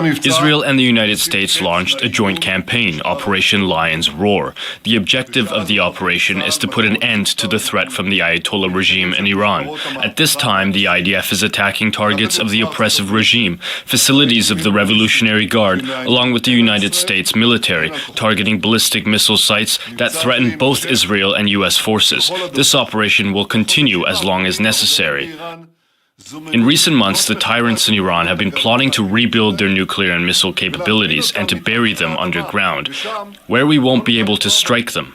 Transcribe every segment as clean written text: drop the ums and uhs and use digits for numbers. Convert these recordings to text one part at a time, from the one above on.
Israel and the United States launched a joint campaign, Operation Lion's Roar. The objective of the operation is to put an end to the threat from the Ayatollah regime in Iran. At this time, the IDF is attacking targets of the oppressive regime, facilities of the Revolutionary Guard, along with the United States military, targeting ballistic missile sites that threaten both Israel and U.S. forces. This operation will continue as long as necessary. In recent months, the tyrants in Iran have been plotting to rebuild their nuclear and missile capabilities and to bury them underground, where we won't be able to strike them.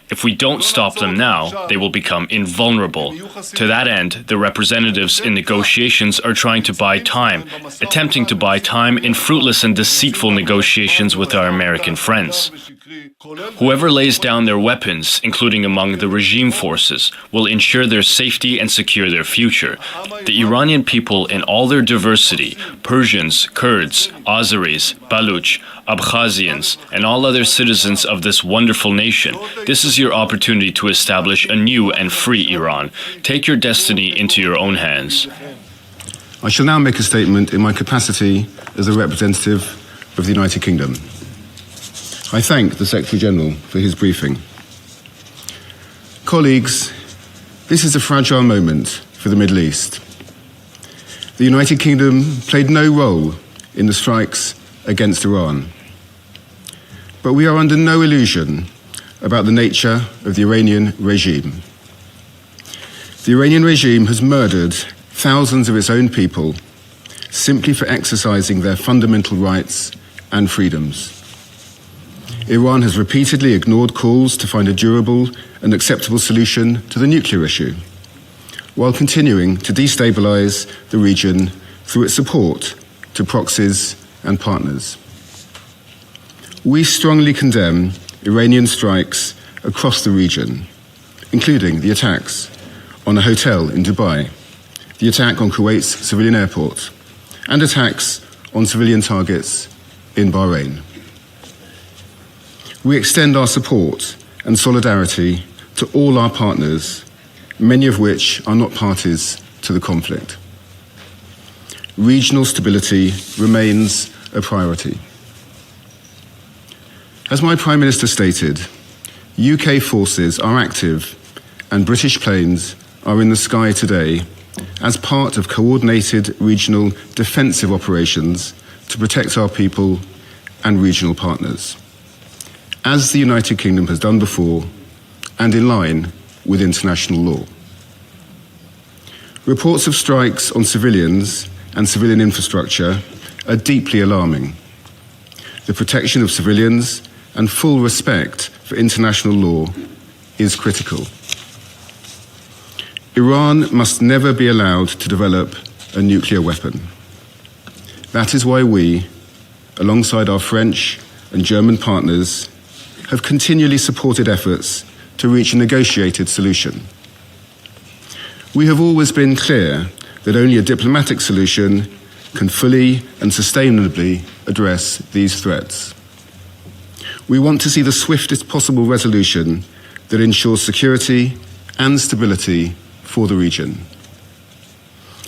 If we don't stop them now, they will become invulnerable. To that end, the representatives in negotiations are trying to buy time, attempting to buy time in fruitless and deceitful negotiations with our American friends. Whoever lays down their weapons, including among the regime forces, will ensure their safety and secure their future. The Iranian people in all their diversity, Persians, Kurds, Azeris, Baluch, Abkhazians, and all other citizens of this wonderful nation, this is your opportunity to establish a new and free Iran. Take your destiny into your own hands. I shall now make a statement in my capacity as a representative of the United Kingdom. I thank the Secretary-General for his briefing. Colleagues, this is a fragile moment for the Middle East. The United Kingdom played no role in the strikes against Iran. But we are under no illusion about the nature of the Iranian regime. The Iranian regime has murdered thousands of its own people simply for exercising their fundamental rights and freedoms. Iran has repeatedly ignored calls to find a durable and acceptable solution to the nuclear issue, while continuing to destabilize the region through its support to proxies and partners. We strongly condemn Iranian strikes across the region, including the attacks on a hotel in Dubai, the attack on Kuwait's civilian airport, and attacks on civilian targets in Bahrain. We extend our support and solidarity to all our partners, many of which are not parties to the conflict. Regional stability remains a priority. As my Prime Minister stated, UK forces are active and British planes are in the sky today as part of coordinated regional defensive operations to protect our people and regional partners, as the United Kingdom has done before and in line with international law. Reports of strikes on civilians and civilian infrastructure are deeply alarming. The protection of civilians and full respect for international law is critical. Iran must never be allowed to develop a nuclear weapon. That is why we, alongside our French and German partners, have continually supported efforts to reach a negotiated solution. We have always been clear that only a diplomatic solution can fully and sustainably address these threats. We want to see the swiftest possible resolution that ensures security and stability for the region.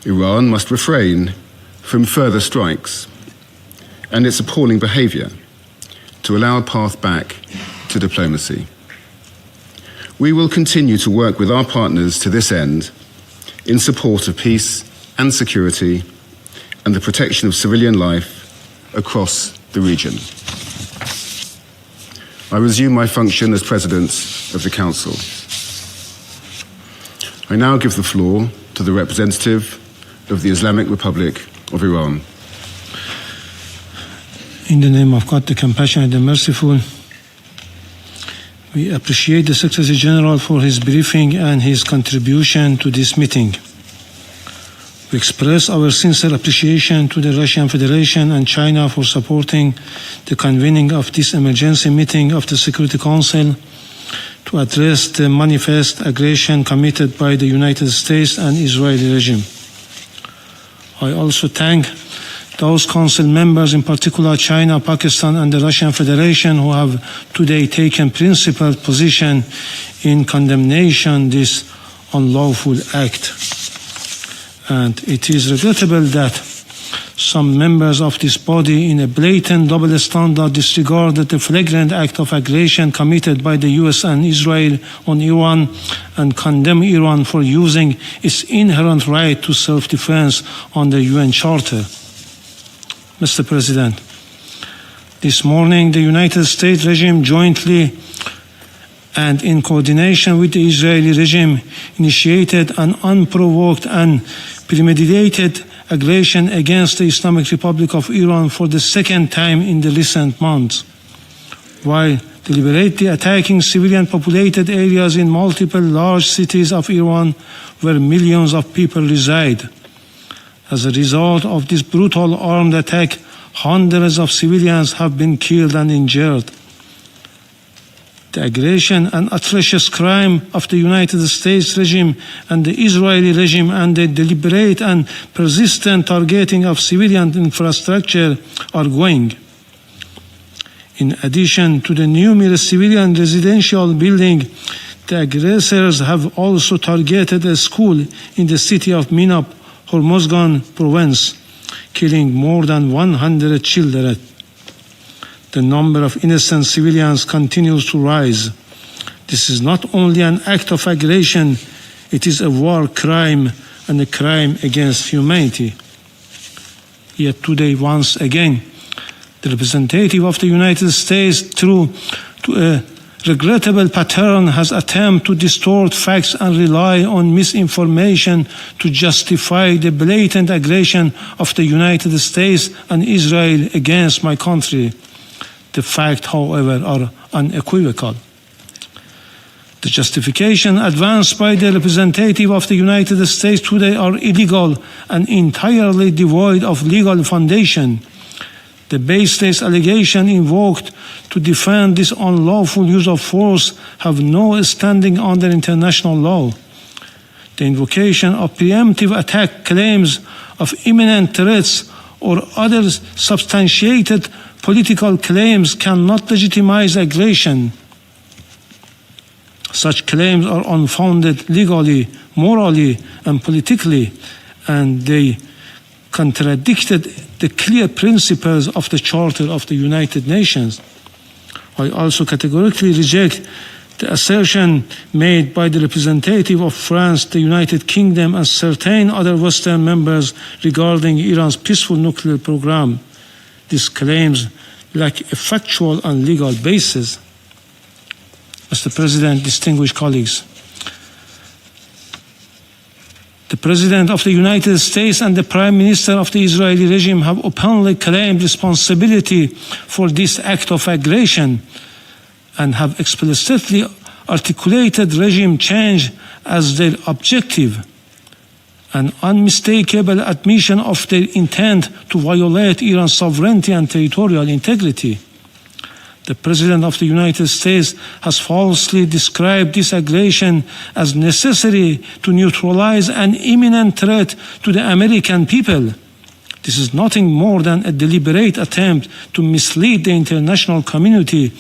Iran must refrain from further strikes and its appalling behavior to allow a path back to diplomacy. We will continue to work with our partners to this end in support of peace and security and the protection of civilian life across the region. I resume my function as President of the Council. I now give the floor to the representative of the Islamic Republic of Iran. In the name of God, the compassionate and merciful, we appreciate the Secretary General for his briefing and his contribution to this meeting. We express our sincere appreciation to the Russian Federation and China for supporting the convening of this emergency meeting of the Security Council to address the manifest aggression committed by the United States and Israeli regime. I also thank those Council members, in particular China, Pakistan, and the Russian Federation, who have today taken principled position in condemnation this unlawful act. And it is regrettable that Some members of this body, in a blatant double standard, disregarded the flagrant act of aggression committed by the US and Israel on Iran and condemned Iran for using its inherent right to self-defense under the UN Charter. Mr. President, this morning the United States regime jointly and in coordination with the Israeli regime initiated an unprovoked and premeditated aggression against the Islamic Republic of Iran for the second time in the recent months, while deliberately attacking civilian populated areas in multiple large cities of Iran where millions of people reside. As a result of this brutal armed attack, hundreds of civilians have been killed and injured. The aggression and atrocious crime of the United States regime and the Israeli regime and the deliberate and persistent targeting of civilian infrastructure are going. In addition to the numerous civilian residential buildings, the aggressors have also targeted a school in the city of Minab, Hormozgan province, killing more than 100 children. The number of innocent civilians continues to rise. This is not only an act of aggression, it is a war crime and a crime against humanity. Yet today, once again, the representative of the United States, through a regrettable pattern, has attempted to distort facts and rely on misinformation to justify the blatant aggression of the United States and Israel against my country. The facts, however, are unequivocal. The justification advanced by the representative of the United States today are illegal and entirely devoid of legal foundation. The baseless allegation invoked to defend this unlawful use of force have no standing under international law. The invocation of preemptive attack claims of imminent threats or other substantiated political claims cannot legitimize aggression. Such claims are unfounded legally, morally, and politically, and they contradicted the clear principles of the Charter of the United Nations. I also categorically reject the assertion made by the representative of France, the United Kingdom, and certain other Western members regarding Iran's peaceful nuclear program. These claims lack a factual and legal basis. Mr. President, distinguished colleagues, the President of the United States and the Prime Minister of the Israeli regime have openly claimed responsibility for this act of aggression and have explicitly articulated regime change as their objective, an unmistakable admission of their intent to violate Iran's sovereignty and territorial integrity. The President of the United States has falsely described this aggression as necessary to neutralize an imminent threat to the American people. This is nothing more than a deliberate attempt to mislead the international community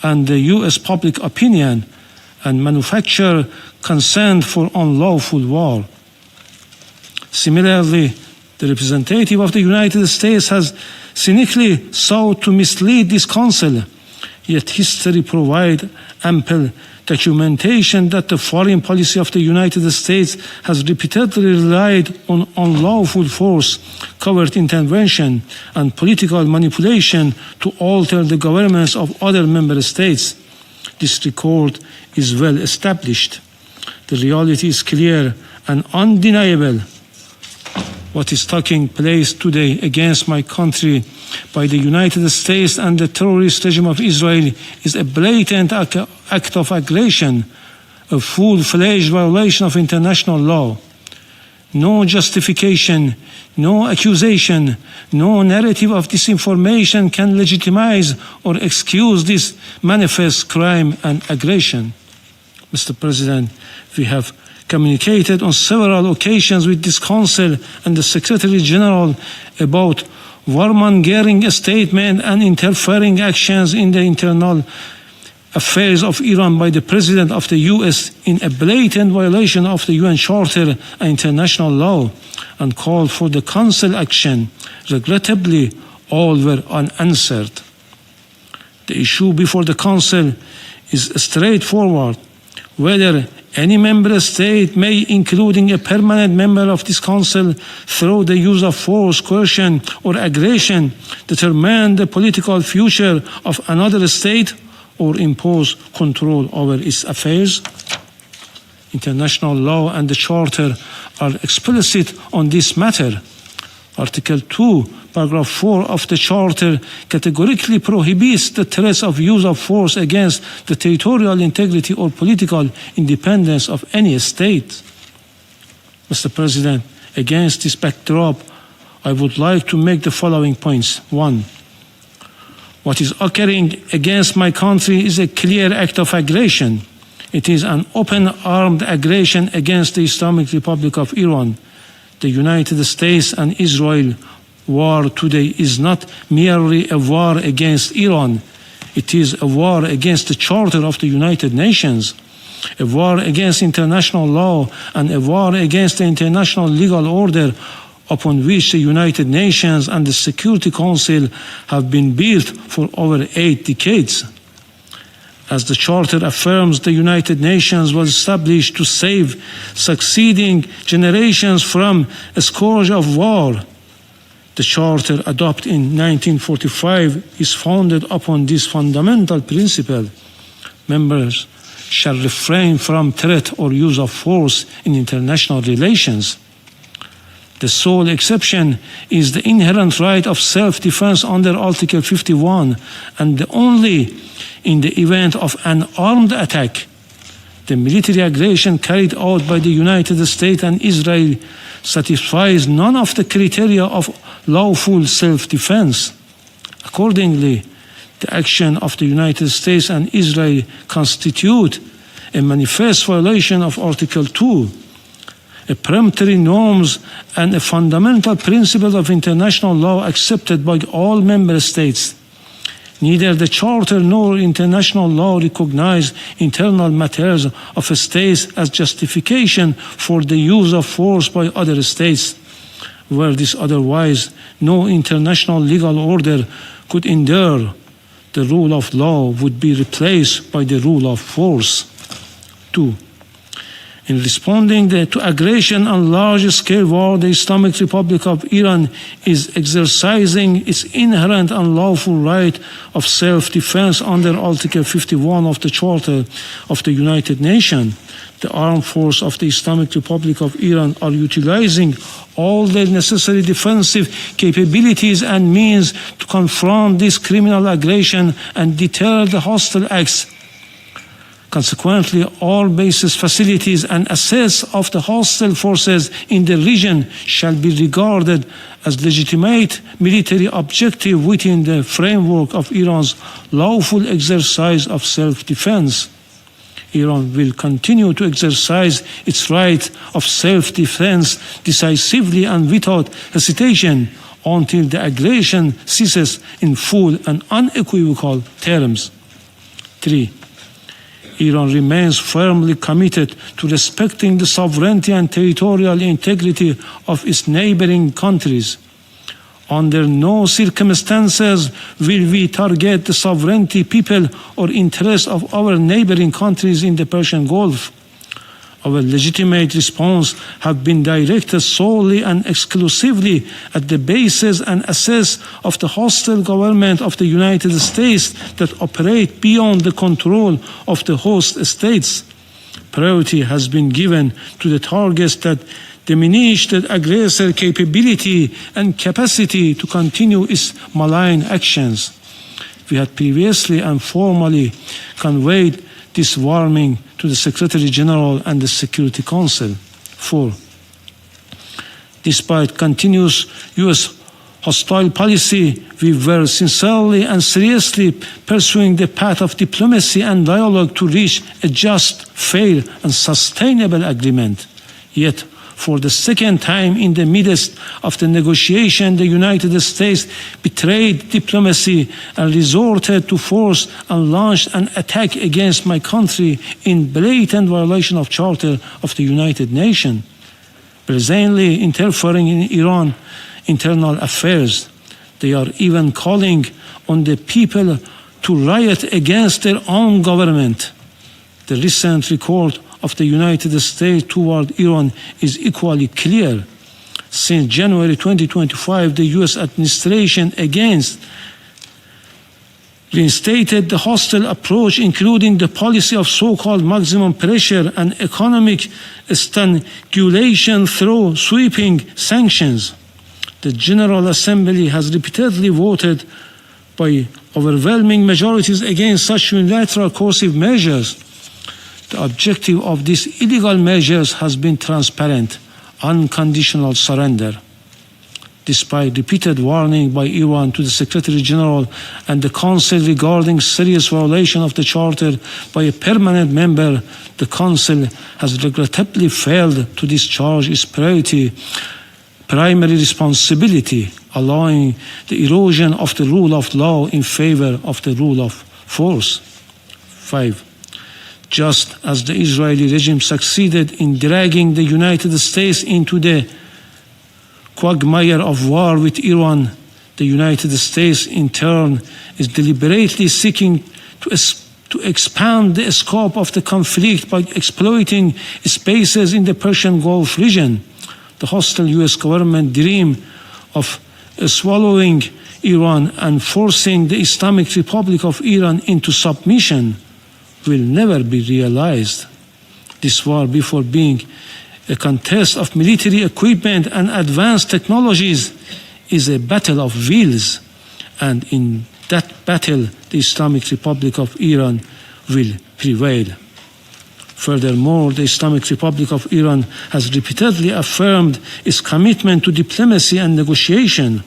and the U.S. public opinion and manufacture consent for unlawful war. Similarly, the representative of the United States has cynically sought to mislead this Council, yet history provides ample documentation that the foreign policy of the United States has repeatedly relied on unlawful force, covert intervention, and political manipulation to alter the governments of other member states. This record is well established. The reality is clear and undeniable. What is taking place today against my country by the United States and the terrorist regime of Israel is a blatant act of aggression, a full-fledged violation of international law. No justification, no accusation, no narrative of disinformation can legitimize or excuse this manifest crime and aggression. Mr. President, we have communicated on several occasions with this Council and the Secretary General about warmongering statements and interfering actions in the internal affairs of Iran by the President of the US in a blatant violation of the UN Charter and international law and called for the Council action. Regrettably, all were unanswered. The issue before the Council is straightforward: whether any member state may, including a permanent member of this Council, through the use of force, coercion, or aggression, determine the political future of another state or impose control over its affairs. International law and the Charter are explicit on this matter. Article 2, paragraph 4 of the Charter categorically prohibits the threats of use of force against the territorial integrity or political independence of any state. Mr. President, against this backdrop, I would like to make the following points. 1. What is occurring against my country is a clear act of aggression. It is an open armed aggression against the Islamic Republic of Iran. The United States and Israel war today is not merely a war against Iran. It is a war against the Charter of the United Nations, a war against international law, and a war against the international legal order upon which the United Nations and the Security Council have been built for over 8 decades. As the Charter affirms, the United Nations was established to save succeeding generations from a scourge of war. The Charter, adopted in 1945, is founded upon this fundamental principle. Members shall refrain from threat or use of force in international relations. The sole exception is the inherent right of self-defense under Article 51, and only in the event of an armed attack. The military aggression carried out by the United States and Israel satisfies none of the criteria of lawful self-defense. Accordingly, the action of the United States and Israel constitute a manifest violation of Article 2, a peremptory norms and a fundamental principle of international law accepted by all member states. Neither the Charter nor international law recognize internal matters of states as justification for the use of force by other states. Were this otherwise, no international legal order could endure. The rule of law would be replaced by the rule of force. 2. In responding to aggression and large-scale war, the Islamic Republic of Iran is exercising its inherent and lawful right of self-defense under Article 51 of the Charter of the United Nations. The armed forces of the Islamic Republic of Iran are utilizing all the necessary defensive capabilities and means to confront this criminal aggression and deter the hostile acts. Consequently, all bases, facilities, and assets of the hostile forces in the region shall be regarded as legitimate military objective within the framework of Iran's lawful exercise of self-defense. Iran will continue to exercise its right of self-defense decisively and without hesitation until the aggression ceases in full and unequivocal terms. 3. Iran remains firmly committed to respecting the sovereignty and territorial integrity of its neighboring countries. Under no circumstances will we target the sovereignty, people, or interests of our neighboring countries in the Persian Gulf. Our legitimate response have been directed solely and exclusively at the bases and assets of the hostile government of the United States that operate beyond the control of the host states. Priority has been given to the targets that diminish the aggressor capability and capacity to continue its malign actions. We had previously and formally conveyed this warning to the Secretary General and the Security Council. 4. Despite continuous U.S. hostile policy, we were sincerely and seriously pursuing the path of diplomacy and dialogue to reach a just, fair, and sustainable agreement. Yet, for the second time in the midst of the negotiation, the United States betrayed diplomacy and resorted to force and launched an attack against my country in blatant violation of Charter of the United Nations, presently interfering in Iran's internal affairs. They are even calling on the people to riot against their own government. The recent record of the United States toward Iran is equally clear. Since January 2025, the US administration reinstated the hostile approach, including the policy of so-called maximum pressure and economic strangulation through sweeping sanctions. The General Assembly has repeatedly voted by overwhelming majorities against such unilateral coercive measures. The objective of these illegal measures has been transparent, unconditional surrender. Despite repeated warning by Iran to the Secretary General and the Council regarding serious violation of the Charter by a permanent member, the Council has regrettably failed to discharge its primary responsibility, allowing the erosion of the rule of law in favor of the rule of force. 5. Just as the Israeli regime succeeded in dragging the United States into the quagmire of war with Iran, the United States in turn is deliberately seeking to expand the scope of the conflict by exploiting spaces in the Persian Gulf region. The hostile US government dream of swallowing Iran and forcing the Islamic Republic of Iran into submission will never be realized. This war, before being a contest of military equipment and advanced technologies, is a battle of wills, and in that battle the Islamic Republic of Iran will prevail. Furthermore, the Islamic Republic of Iran has repeatedly affirmed its commitment to diplomacy and negotiation.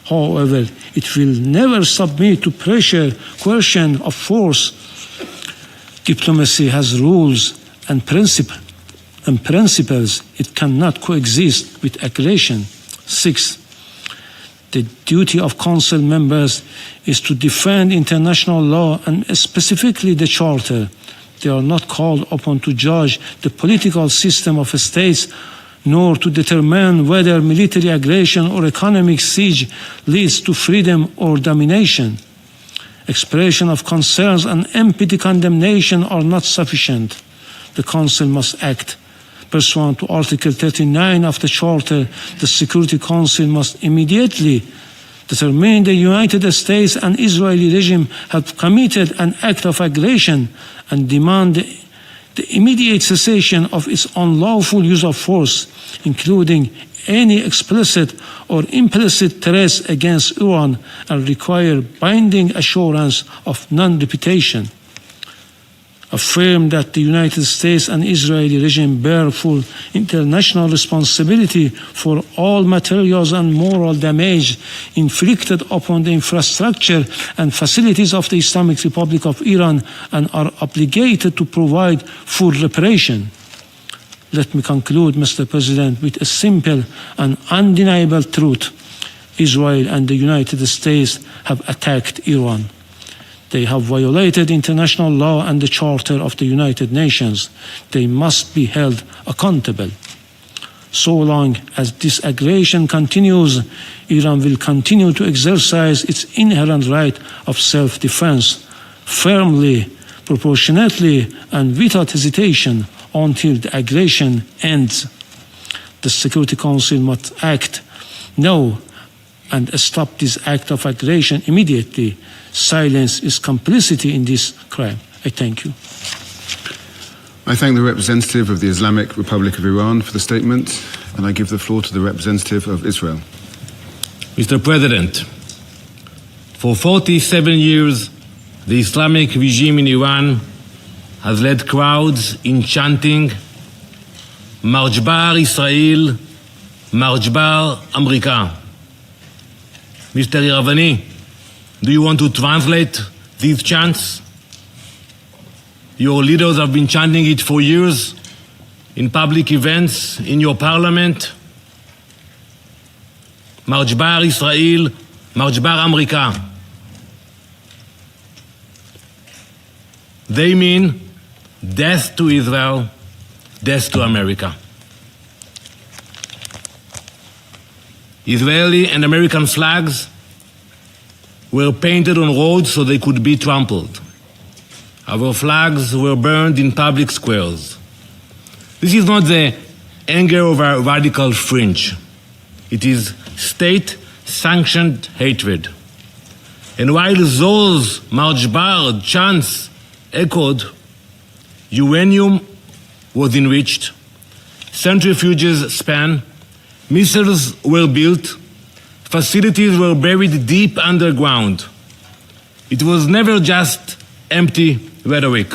However, it will never submit to pressure, coercion, or force. Diplomacy has rules and principles. It cannot coexist with aggression. 6. The duty of Council members is to defend international law and specifically the Charter. They are not called upon to judge the political system of states, nor to determine whether military aggression or economic siege leads to freedom or domination. Expression of concerns and empty condemnation are not sufficient. The Council must act. Pursuant to Article 39 of the Charter, the Security Council must immediately determine the United States and Israeli regime have committed an act of aggression and demand the immediate cessation of its unlawful use of force, including any explicit or implicit threats against Iran, and require binding assurance of non-repetition. Affirm that the United States and Israeli regime bear full international responsibility for all materials and moral damage inflicted upon the infrastructure and facilities of the Islamic Republic of Iran and are obligated to provide full reparation. Let me conclude, Mr. President, with a simple and undeniable truth. Israel and the United States have attacked Iran. They have violated international law and the Charter of the United Nations. They must be held accountable. So long as this aggression continues, Iran will continue to exercise its inherent right of self-defense firmly, proportionately, and without hesitation until the aggression ends. The Security Council must act now and stop this act of aggression immediately. Silence is complicity in this crime. I thank you. I thank the representative of the Islamic Republic of Iran for the statement, and I give the floor to the representative of Israel. Mr. President, for 47 years, the Islamic regime in Iran has led crowds in chanting Marj Bar Israel, Marj Bar America. Mr. Iravani, do you want to translate these chants? Your leaders have been chanting it for years. in public events, in your parliament. מרג' בר ישראל, מרג' בר אמריקה. They mean death to Israel, death to America. Israeli and American flags were painted on roads so they could be trampled. Our flags were burned in public squares. This is not the anger of a radical fringe. It is state-sanctioned hatred. And while those March Bar chants echoed, uranium was enriched, centrifuges span, missiles were built, facilities were buried deep underground. It was never just empty rhetoric.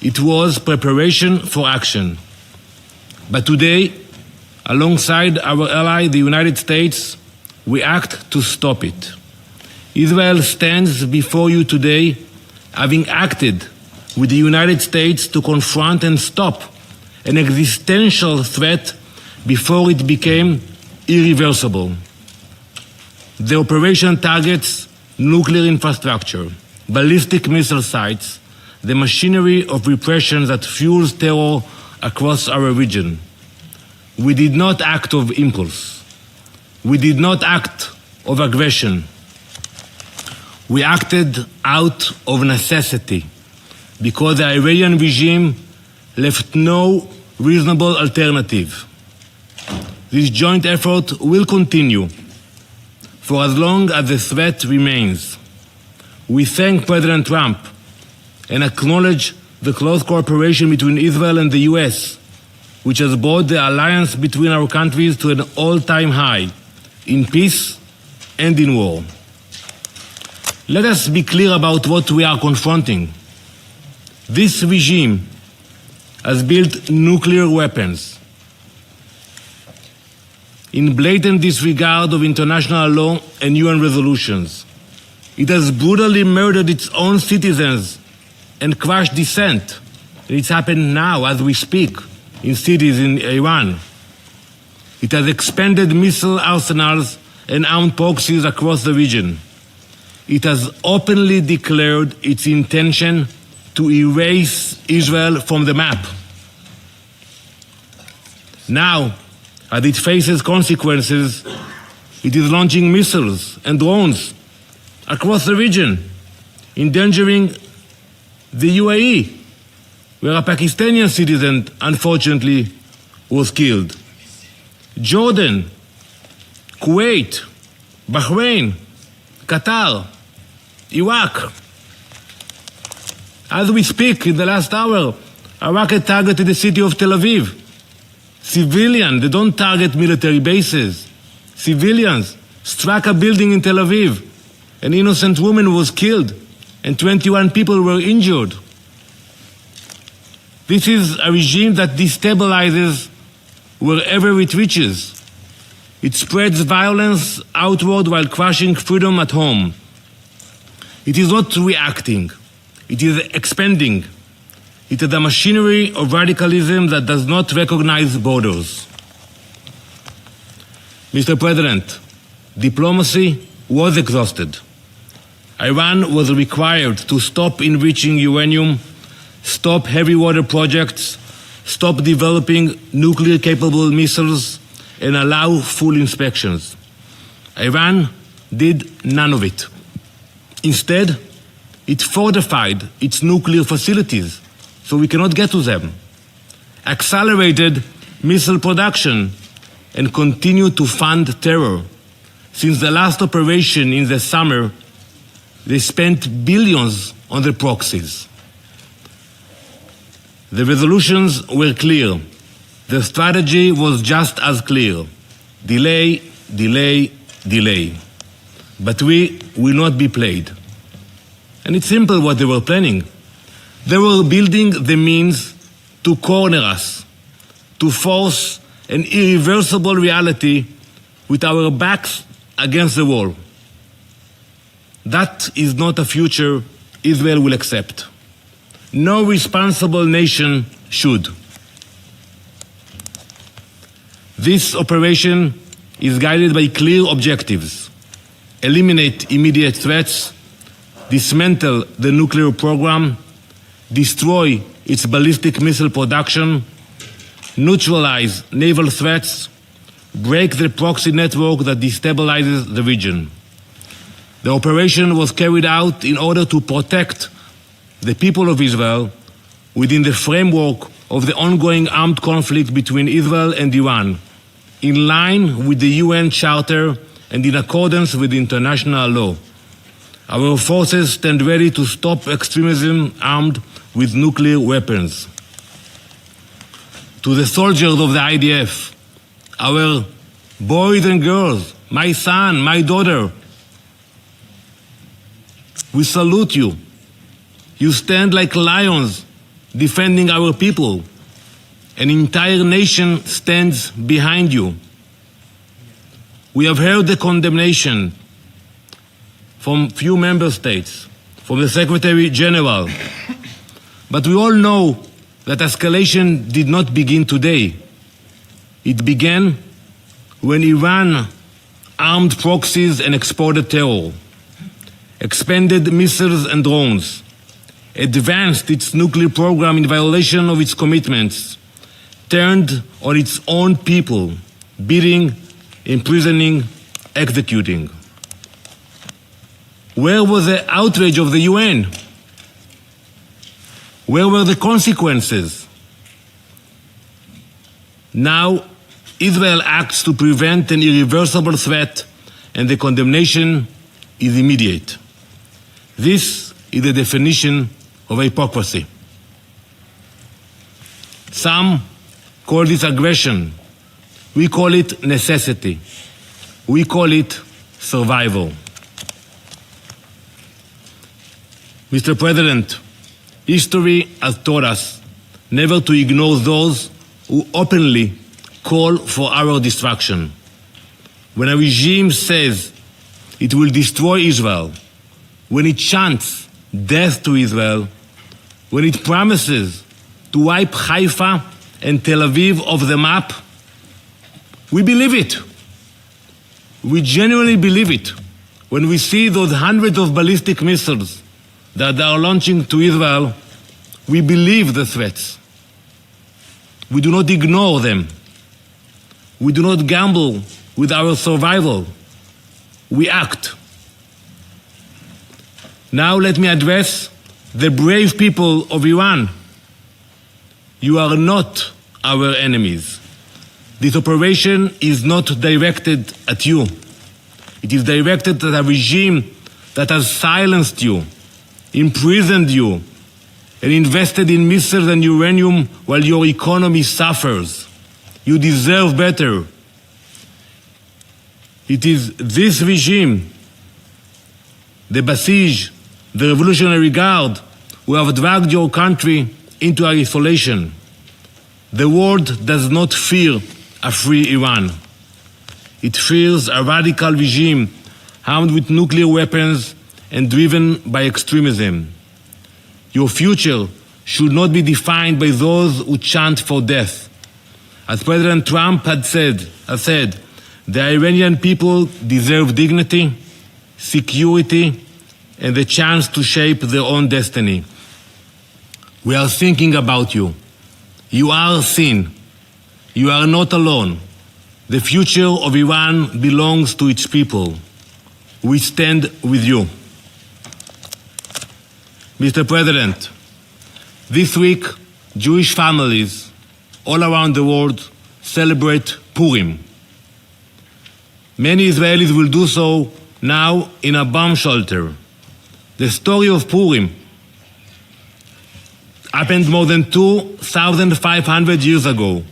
It was preparation for action. But today, alongside our ally, the United States, we act to stop it. Israel stands before you today, having acted with the United States to confront and stop an existential threat before it became irreversible. The operation targets nuclear infrastructure, ballistic missile sites, the machinery of repression that fuels terror across our region. We did not act of impulse. We did not act of aggression. We acted out of necessity because the Iranian regime left no reasonable alternative. This joint effort will continue for as long as the threat remains. We thank President Trump and acknowledge the close cooperation between Israel and the US, which has brought the alliance between our countries to an all-time high in peace and in war. Let us be clear about what we are confronting. This regime has built nuclear weapons in blatant disregard of international law and UN resolutions. It has brutally murdered its own citizens and crushed dissent. It's happened now as we speak in cities in Iran. It has expanded missile arsenals and armed proxies across the region. It has openly declared its intention to erase Israel from the map. Now, as it faces consequences, it is launching missiles and drones across the region, endangering the UAE, where a Pakistani citizen, unfortunately, was killed. Jordan, Kuwait, Bahrain, Qatar, Iraq. As we speak, in the last hour, a rocket targeted the city of Tel Aviv. Civilians, they don't target military bases. Civilians struck a building in Tel Aviv. An innocent woman was killed and 21 people were injured. This is a regime that destabilizes wherever it reaches. It spreads violence outward while crushing freedom at home. It is not reacting. It is expanding. It is a machinery of radicalism that does not recognize borders. Mr. President, diplomacy was exhausted. Iran was required to stop enriching uranium, stop heavy water projects, stop developing nuclear-capable missiles, and allow full inspections. Iran did none of it. Instead, it fortified its nuclear facilities so we cannot get to them, accelerated missile production, and continued to fund terror. Since the last operation in the summer, they spent billions on the proxies. The resolutions were clear. The strategy was just as clear. Delay, delay, delay. But we will not be played. And it's simple what they were planning. They were building the means to corner us, to force an irreversible reality with our backs against the wall. That is not a future Israel will accept. No responsible nation should. This operation is guided by clear objectives: eliminate immediate threats, dismantle the nuclear program, destroy its ballistic missile production, neutralize naval threats, break the proxy network that destabilizes the region. The operation was carried out in order to protect the people of Israel within the framework of the ongoing armed conflict between Israel and Iran, in line with the UN Charter and in accordance with international law. Our forces stand ready to stop extremism armed with nuclear weapons. To the soldiers of the IDF, our boys and girls, my son, my daughter, we salute you. You stand like lions defending our people. An entire nation stands behind you. We have heard the condemnation from few member states, from the Secretary General, but we all know that escalation did not begin today. It began when Iran armed proxies and exported terror, expanded missiles and drones, advanced its nuclear program in violation of its commitments, turned on its own people, beating, imprisoning, executing. Where was the outrage of the UN? Where were the consequences? Now, Israel acts to prevent an irreversible threat, and the condemnation is immediate. This is the definition of hypocrisy. Some call this aggression. We call it necessity. We call it survival. Mr. President, history has taught us never to ignore those who openly call for our destruction. When a regime says it will destroy Israel, when it chants death to Israel, when it promises to wipe Haifa and Tel Aviv off the map, we believe it. We genuinely believe it when we see those hundreds of ballistic missiles that they are launching to Israel. We believe the threats. We do not ignore them. We do not gamble with our survival. We act. Now let me address the brave people of Iran. You are not our enemies. This operation is not directed at you. It is directed at a regime that has silenced you, imprisoned you, and invested in missiles and uranium while your economy suffers. You deserve better. It is this regime, the Basij, the Revolutionary Guard, who have dragged your country into isolation. The world does not fear a free Iran. It fears a radical regime armed with nuclear weapons and driven by extremism. Your future should not be defined by those who chant for death. As President Trump has said, the Iranian people deserve dignity, security, and the chance to shape their own destiny. We are thinking about you. You are seen. You are not alone. The future of Iran belongs to its people. We stand with you. Mr. President, this week, Jewish families all around the world celebrate Purim. Many Israelis will do so now in a bomb shelter. The story of Purim happened more than 2,500 years ago,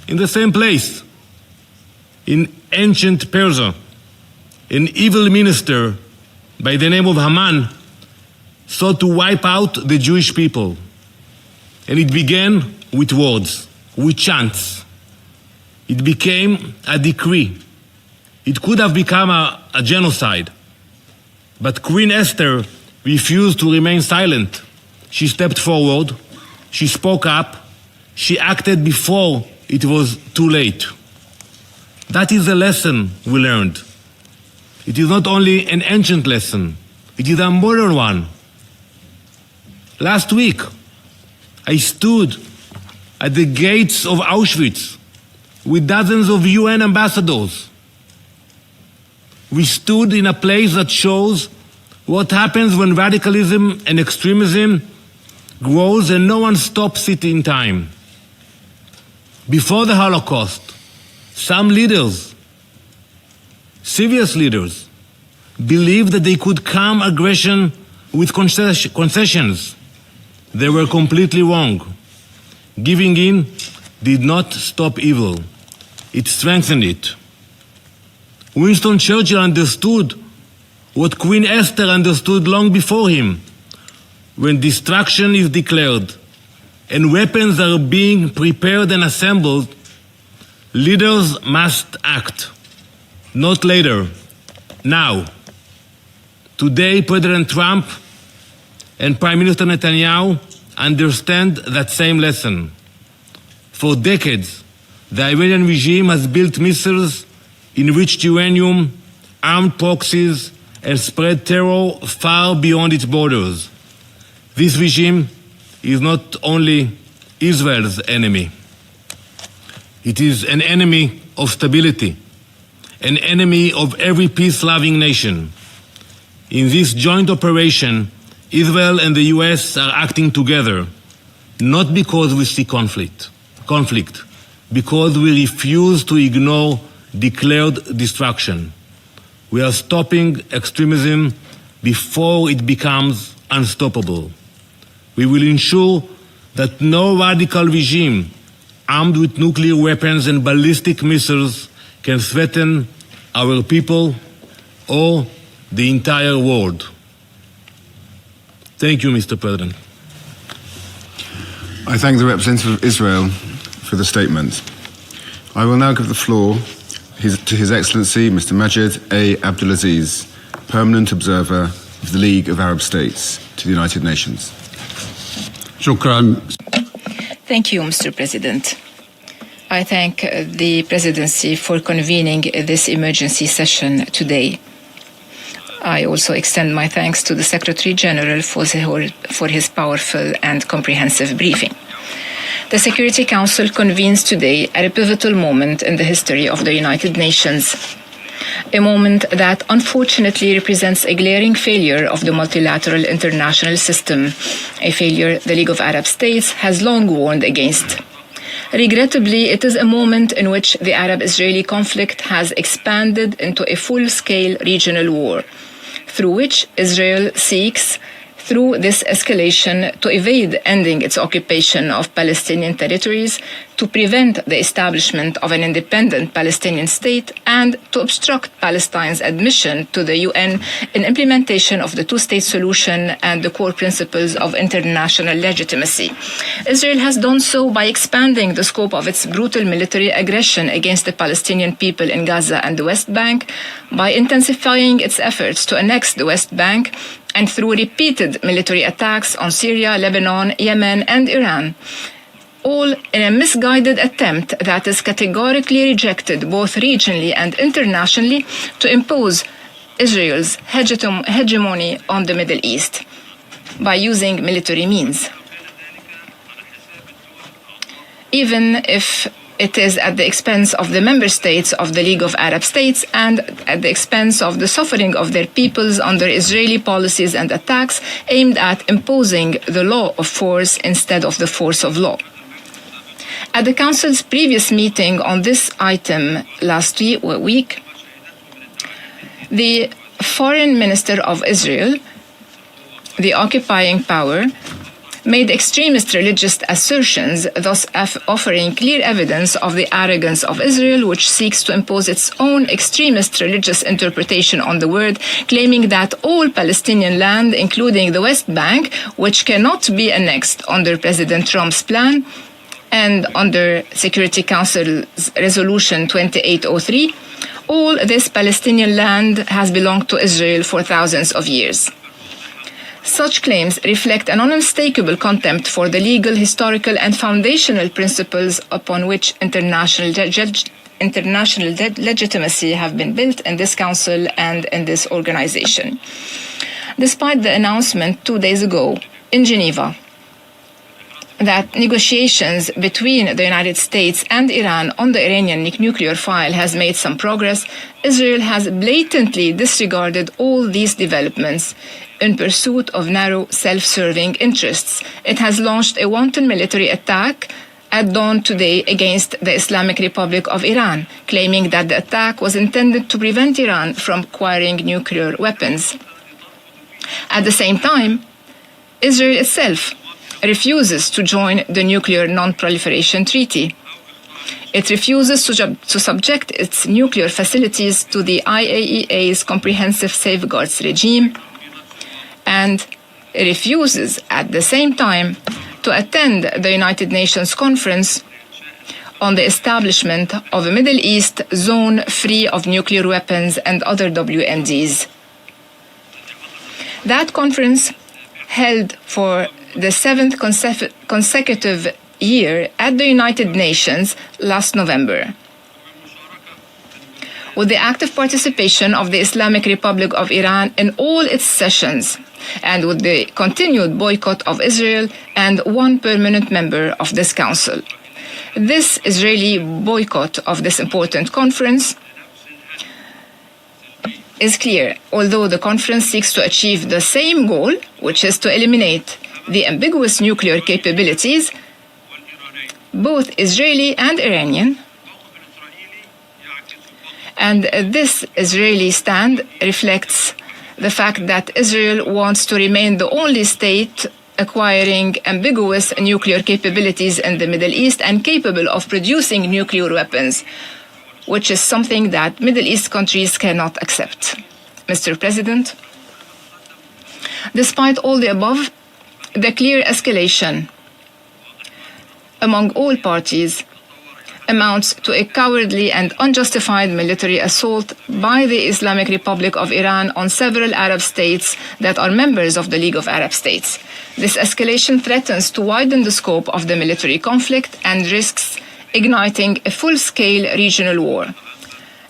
in the same place. In ancient Persia, an evil minister by the name of Haman sought to wipe out the Jewish people. And it began with words, with chants. It became a decree. It could have become a genocide. But Queen Esther refused to remain silent. She stepped forward. She spoke up. She acted before it was too late. That is the lesson we learned. It is not only an ancient lesson, it is a modern one. Last week, I stood at the gates of Auschwitz with dozens of UN ambassadors. We stood in a place that shows what happens when radicalism and extremism grows and no one stops it in time. Before the Holocaust, some leaders, serious leaders, believed that they could calm aggression with concessions. They were completely wrong. Giving in did not stop evil. It strengthened it. Winston Churchill understood what Queen Esther understood long before him. When destruction is declared and weapons are being prepared and assembled, leaders must act. Not later, now. Today, President Trump and Prime Minister Netanyahu understand that same lesson. For decades, the Iranian regime has built missiles, enriched uranium, armed proxies, and spread terror far beyond its borders. This regime is not only Israel's enemy. It is an enemy of stability, an enemy of every peace-loving nation. In this joint operation, Israel and the US are acting together, not because we see conflict, because we refuse to ignore declared destruction. We are stopping extremism before it becomes unstoppable. We will ensure that no radical regime armed with nuclear weapons and ballistic missiles can threaten our people or the entire world. Thank you, Mr. President. I thank the representative of Israel for the statement. I will now give the floor to His Excellency Mr. Majid A. Abdulaziz, Permanent Observer of the League of Arab States to the United Nations. Shukran. Thank you, Mr. President. I thank the Presidency for convening this emergency session today. I also extend my thanks to the Secretary General for his powerful and comprehensive briefing. The Security Council convenes today at a pivotal moment in the history of the United Nations, a moment that unfortunately represents a glaring failure of the multilateral international system, a failure the League of Arab States has long warned against. Regrettably, it is a moment in which the Arab-Israeli conflict has expanded into a full-scale regional war, through which Israel seeks, through this escalation, to evade ending its occupation of Palestinian territories, to prevent the establishment of an independent Palestinian state, and to obstruct Palestine's admission to the UN in implementation of the two-state solution and the core principles of international legitimacy. Israel has done so by expanding the scope of its brutal military aggression against the Palestinian people in Gaza and the West Bank, by intensifying its efforts to annex the West Bank, and through repeated military attacks on Syria, Lebanon, Yemen, and Iran, all in a misguided attempt that is categorically rejected both regionally and internationally to impose Israel's hegemony on the Middle East by using military means. Even if it is at the expense of the member states of the League of Arab States and at the expense of the suffering of their peoples under Israeli policies and attacks aimed at imposing the law of force instead of the force of law. At the Council's previous meeting on this item last week, the Foreign Minister of Israel, the occupying power, made extremist religious assertions, thus offering clear evidence of the arrogance of Israel, which seeks to impose its own extremist religious interpretation on the word, claiming that all Palestinian land, including the West Bank, which cannot be annexed under President Trump's plan, and under Security Council's Resolution 2803, all this Palestinian land has belonged to Israel for thousands of years. Such claims reflect an unmistakable contempt for the legal, historical, and foundational principles upon which international international legitimacy have been built in this Council and in this organization. Despite the announcement 2 days ago in Geneva that negotiations between the United States and Iran on the Iranian nuclear file has made some progress, Israel has blatantly disregarded all these developments in pursuit of narrow, self-serving interests. It has launched a wanton military attack at dawn today against the Islamic Republic of Iran, claiming that the attack was intended to prevent Iran from acquiring nuclear weapons. At the same time, Israel itself refuses to join the Nuclear Non-Proliferation Treaty. It refuses to subject its nuclear facilities to the IAEA's comprehensive safeguards regime, and refuses at the same time to attend the United Nations Conference on the establishment of a Middle East zone free of nuclear weapons and other WMDs. That conference, held for the 7th consecutive year at the United Nations last November, with the active participation of the Islamic Republic of Iran in all its sessions, and with the continued boycott of Israel and one permanent member of this council. This Israeli boycott of this important conference is clear, although the conference seeks to achieve the same goal, which is to eliminate the ambiguous nuclear capabilities, both Israeli and Iranian. And this Israeli stand reflects the fact that Israel wants to remain the only state acquiring ambiguous nuclear capabilities in the Middle East and capable of producing nuclear weapons, which is something that Middle East countries cannot accept. Mr. President, despite all the above, the clear escalation among all parties amounts to a cowardly and unjustified military assault by the Islamic Republic of Iran on several Arab states that are members of the League of Arab States. This escalation threatens to widen the scope of the military conflict and risks igniting a full-scale regional war.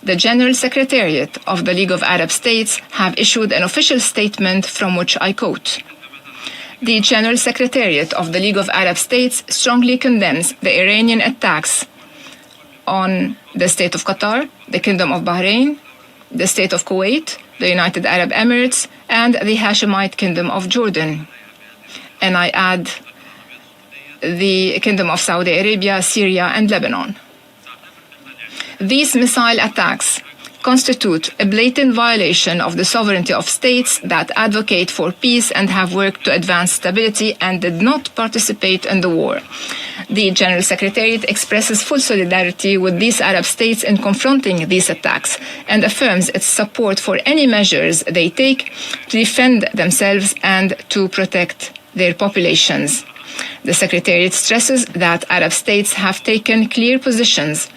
The General Secretariat of the League of Arab States have issued an official statement from which I quote: "The General Secretariat of the League of Arab States strongly condemns the Iranian attacks on the State of Qatar, the Kingdom of Bahrain, the State of Kuwait, the United Arab Emirates, and the Hashemite Kingdom of Jordan." And I add the Kingdom of Saudi Arabia, Syria, and Lebanon. These missile attacks constitute a blatant violation of the sovereignty of states that advocate for peace and have worked to advance stability and did not participate in the war. The General Secretariat expresses full solidarity with these Arab states in confronting these attacks and affirms its support for any measures they take to defend themselves and to protect their populations. The Secretariat stresses that Arab states have taken clear positions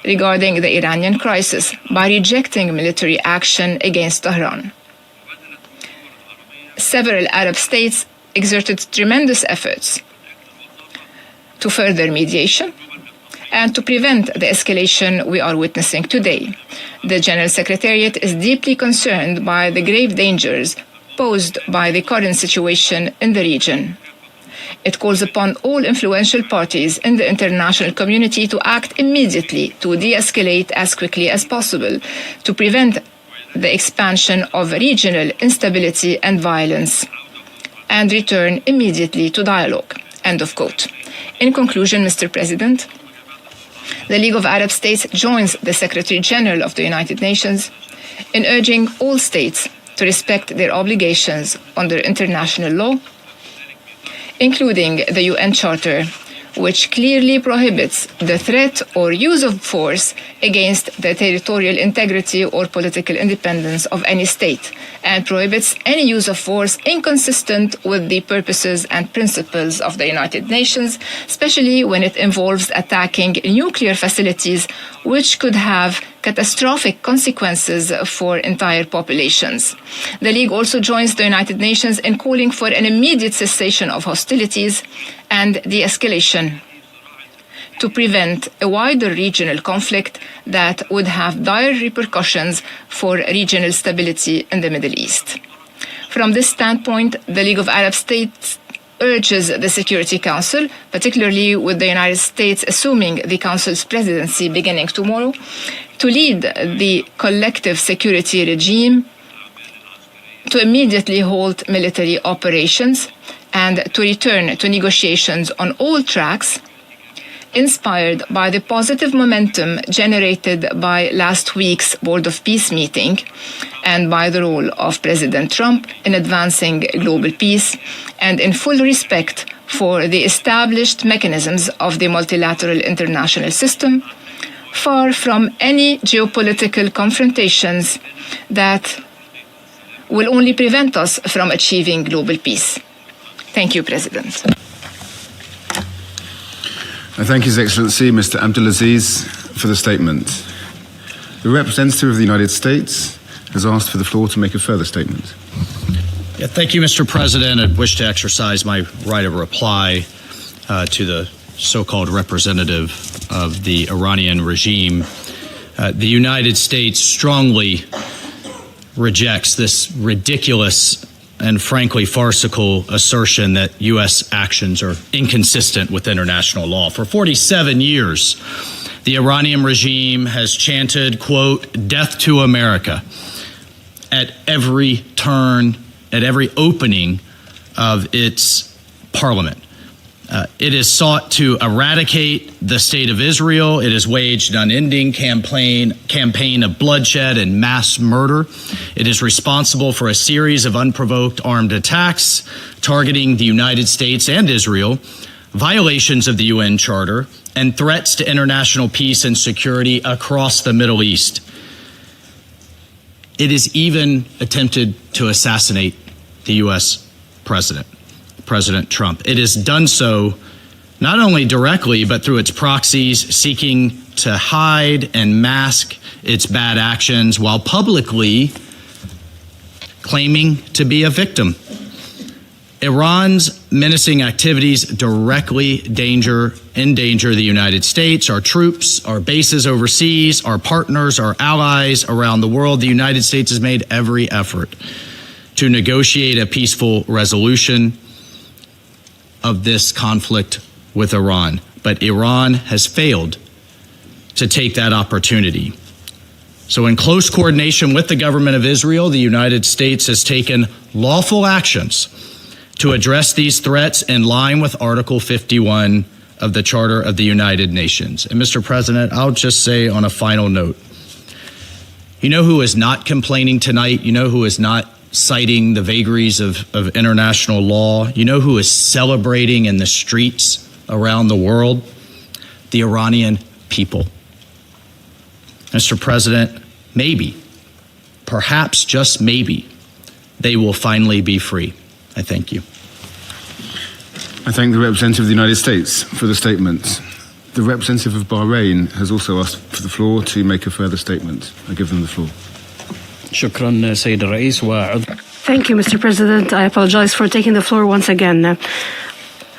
regarding the Iranian crisis by rejecting military action against Tehran. Several Arab states exerted tremendous efforts to further mediation and to prevent the escalation we are witnessing today. The General Secretariat is deeply concerned by the grave dangers posed by the current situation in the region. It calls upon all influential parties in the international community to act immediately to de-escalate as quickly as possible, to prevent the expansion of regional instability and violence, and return immediately to dialogue. End of quote. In conclusion, Mr. President, the League of Arab States joins the Secretary General of the United Nations in urging all states to respect their obligations under international law, including the UN Charter, which clearly prohibits the threat or use of force against the territorial integrity or political independence of any state, and prohibits any use of force inconsistent with the purposes and principles of the United Nations, especially when it involves attacking nuclear facilities, which could have catastrophic consequences for entire populations. The League also joins the United Nations in calling for an immediate cessation of hostilities and de-escalation to prevent a wider regional conflict that would have dire repercussions for regional stability in the Middle East. From this standpoint, the League of Arab States urges the Security Council, particularly with the United States assuming the Council's presidency beginning tomorrow, to lead the collective security regime, to immediately halt military operations, and to return to negotiations on all tracks, inspired by the positive momentum generated by last week's Board of Peace meeting and by the role of President Trump in advancing global peace, and in full respect for the established mechanisms of the multilateral international system, far from any geopolitical confrontations that will only prevent us from achieving global peace. Thank you, President. I thank His Excellency Mr. Abdulaziz for the statement. The representative of the United States has asked for the floor to make a further statement. Yeah, thank you, Mr. President. I wish to exercise my right of reply to the so-called representative of the Iranian regime. The United States strongly rejects this ridiculous and frankly farcical assertion that U.S. actions are inconsistent with international law. For 47 years, the Iranian regime has chanted, quote, "Death to America," at every turn, at every opening of its parliament. It has sought to eradicate the state of Israel. It has waged an unending campaign of bloodshed and mass murder. It is responsible for a series of unprovoked armed attacks targeting the United States and Israel, violations of the UN Charter, and threats to international peace and security across the Middle East. It has even attempted to assassinate the U.S. president. President Trump. It has done so not only directly, but through its proxies, seeking to hide and mask its bad actions while publicly claiming to be a victim. Iran's menacing activities directly endanger the United States, our troops, our bases overseas, our partners, our allies around the world. The United States has made every effort to negotiate a peaceful resolution of this conflict with Iran. But Iran has failed to take that opportunity. So in close coordination with the government of Israel, the United States has taken lawful actions to address these threats in line with Article 51 of the Charter of the United Nations. And Mr. President, I'll just say on a final note, you know who is not complaining tonight? You know who is not citing the vagaries of international law? You know who is celebrating in the streets around the world? The Iranian people. Mr. President, maybe, perhaps just maybe, they will finally be free. I thank you. I thank the representative of the United States for the statement. The representative of Bahrain has also asked for the floor to make a further statement. I give them the floor. شكرا سيد الرئيس وعضو. Thank you, Mr. President. I apologize for taking the floor once again.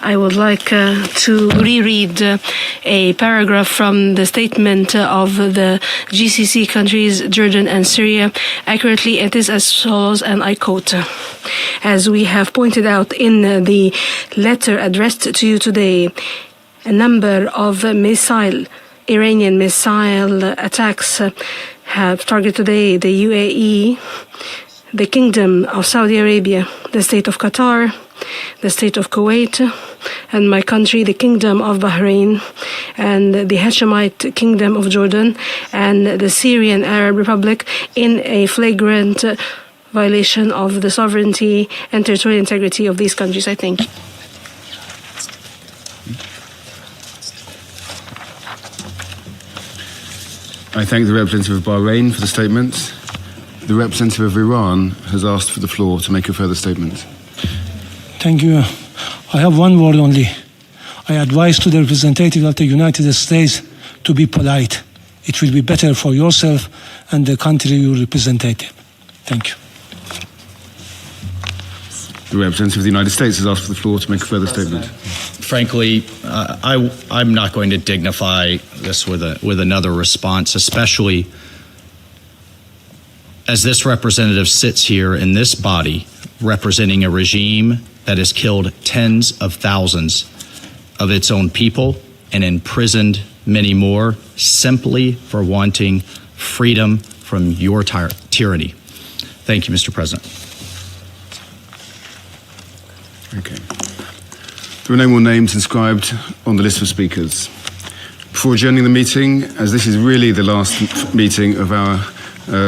I would like to reread a paragraph from the statement of the GCC countries, Jordan and Syria. Accurately, it is as follows, and I quote, "As we have pointed out in the letter addressed to you today, a number of Iranian missile attacks have targeted today the UAE, the Kingdom of Saudi Arabia, the State of Qatar, the State of Kuwait, and my country, the Kingdom of Bahrain, and the Hashemite Kingdom of Jordan, and the Syrian Arab Republic in a flagrant violation of the sovereignty and territorial integrity of these countries." I thank you. I thank the representative of Bahrain for the statement. The representative of Iran has asked for the floor to make a further statement. Thank you. I have one word only. I advise to the representative of the United States to be polite. It will be better for yourself and the country you represent. Thank you. The representative of the United States has asked for the floor to make a further statement. Frankly, I'm not going to dignify this with another response, especially as this representative sits here in this body representing a regime that has killed tens of thousands of its own people and imprisoned many more simply for wanting freedom from your tyranny. Thank you, Mr. President. Okay. There are no more names inscribed on the list of speakers. Before adjourning the meeting, as this is really the last meeting of our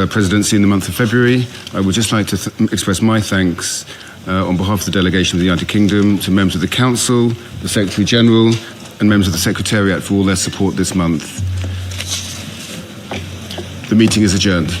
presidency in the month of February, I would just like to express my thanks on behalf of the delegation of the United Kingdom to members of the Council, the Secretary General, and members of the Secretariat for all their support this month. The meeting is adjourned.